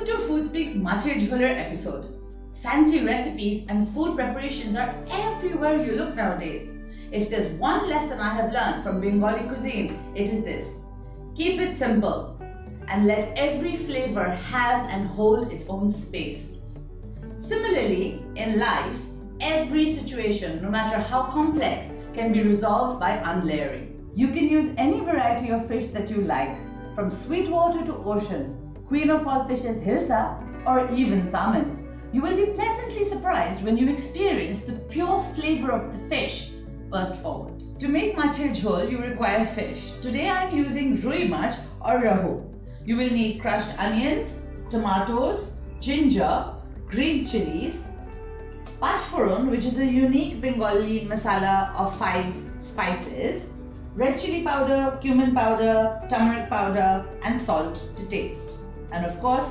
Welcome to FoodSpeak's Macher Jhol episode. Fancy recipes and food preparations are everywhere you look nowadays. If there's one lesson I have learned from Bengali cuisine, it is this. Keep it simple and let every flavor have and hold its own space. Similarly, in life, every situation, no matter how complex, can be resolved by unlayering. You can use any variety of fish that you like, from sweet water to ocean, queen of all fishes hilsa, or even salmon. You will be pleasantly surprised when you experience the pure flavor of the fish burst forward. To make Macher Jhol, you require fish. Today I am using Rui Mach or Rahu. You will need crushed onions, tomatoes, ginger, green chillies, panch phoron, which is a unique Bengali masala of 5 spices, red chilli powder, cumin powder, tumeric powder, and salt to taste. And of course,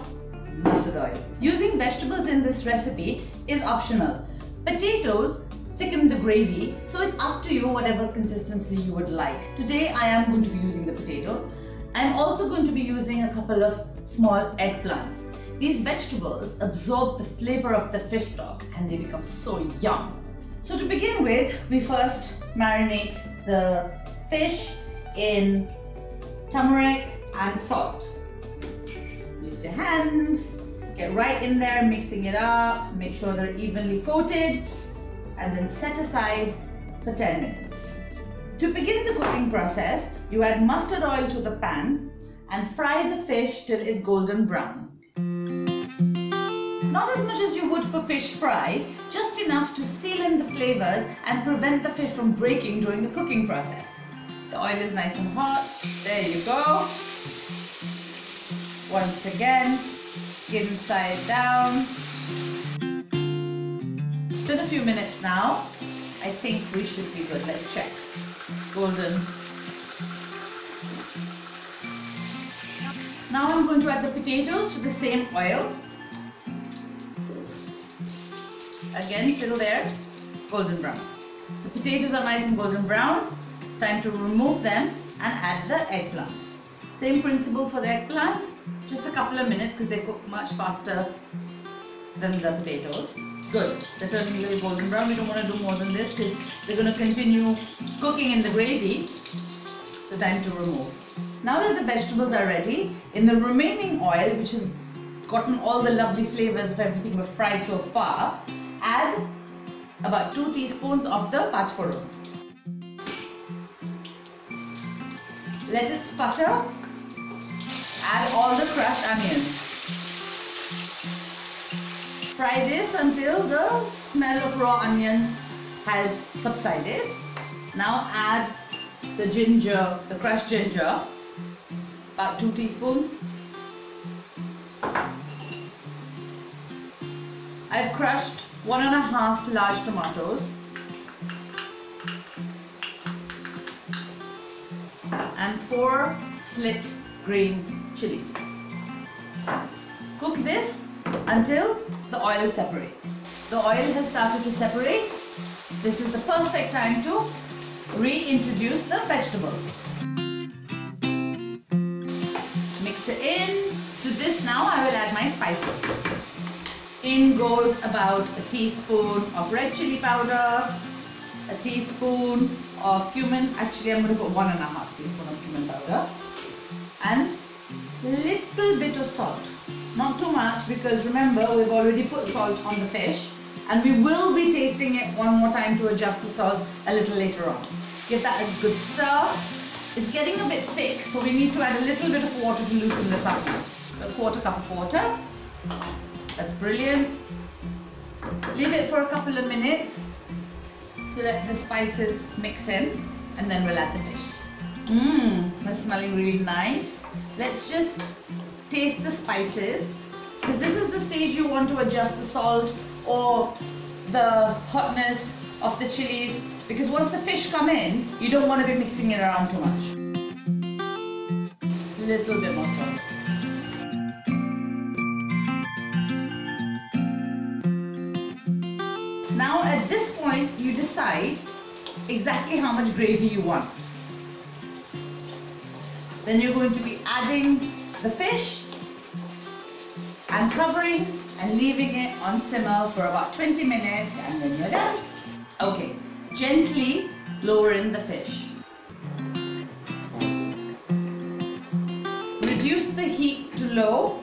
mustard oil. Using vegetables in this recipe is optional. Potatoes thicken the gravy, so it's up to you whatever consistency you would like. Today I am going to be using the potatoes. I'm also going to be using a couple of small eggplants. These vegetables absorb the flavor of the fish stock and they become so yum. So to begin with, we first marinate the fish in turmeric and salt. Use your hands, get right in there, mixing it up, make sure they're evenly coated, and then set aside for 10 minutes. To begin the cooking process, you add mustard oil to the pan and fry the fish till it's golden brown. Not as much as you would for fish fry, just enough to seal in the flavors and prevent the fish from breaking during the cooking process. The oil is nice and hot. There you go. Once again, skin side down. It's been a few minutes now. I think we should be good. Let's check. Golden. Now I'm going to add the potatoes to the same oil. Again, still there, golden brown. The potatoes are nice and golden brown. It's time to remove them and add the eggplant. Same principle for the eggplant, just a couple of minutes because they cook much faster than the potatoes. Good, they're turning a little golden brown. We don't want to do more than this because they're going to continue cooking in the gravy. So time to remove. Now that the vegetables are ready, in the remaining oil, which has gotten all the lovely flavors of everything we've fried so far, add about 2 teaspoons of the panch phoron. Let it sputter. Add all the crushed onions. Fry this until the smell of raw onions has subsided. Now add the ginger, the crushed ginger, about 2 teaspoons. I've crushed 1.5 large tomatoes and 4 slit green chillies. Cook this until the oil separates. The oil has started to separate. This is the perfect time to reintroduce the vegetables. Mix it in. To this now I will add my spices. In goes about a teaspoon of red chilli powder, a teaspoon of cumin, actually I'm going to put 1.5 teaspoon of cumin powder, and a little bit of salt. Not too much because remember we've already put salt on the fish and we will be tasting it one more time to adjust the salt a little later on. Give that a good stir. It's getting a bit thick, so we need to add a little bit of water to loosen this up. A 1/4 cup of water. That's brilliant. Leave it for a couple of minutes to let the spices mix in and then we'll add the fish. That's smelling really nice. Let's just taste the spices because this is the stage you want to adjust the salt or the hotness of the chilies, because once the fish come in, you don't want to be mixing it around too much. A little bit more salt. Now at this point you decide exactly how much gravy you want. Then you're going to be adding the fish and covering and leaving it on simmer for about 20 minutes and then you're done. Okay, gently lower in the fish. Reduce the heat to low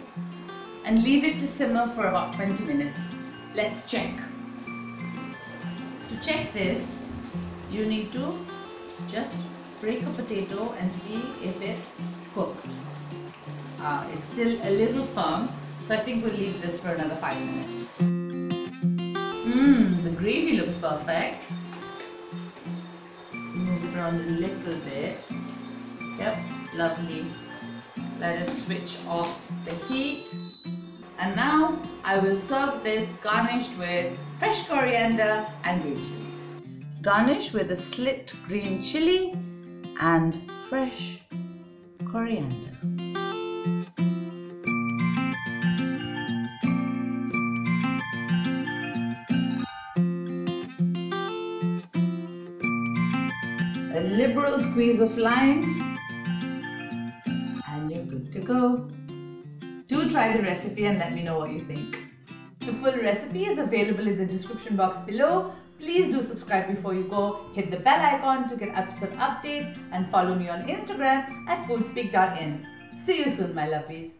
and leave it to simmer for about 20 minutes. Let's check. To check this, you need to just break a potato and see if it's cooked. It's still a little firm, so I think we'll leave this for another 5 minutes. The gravy looks perfect. Move it around a little bit. Yep, lovely. Let us switch off the heat. And now I will serve this garnished with fresh coriander and green chilies. Garnish with a slit green chilli and fresh coriander. A liberal squeeze of lime and you're good to go. Do try the recipe and let me know what you think. The full recipe is available in the description box below. Please do subscribe before you go, hit the bell icon to get episode updates and follow me on Instagram at foodspeak.in. See you soon, my lovelies.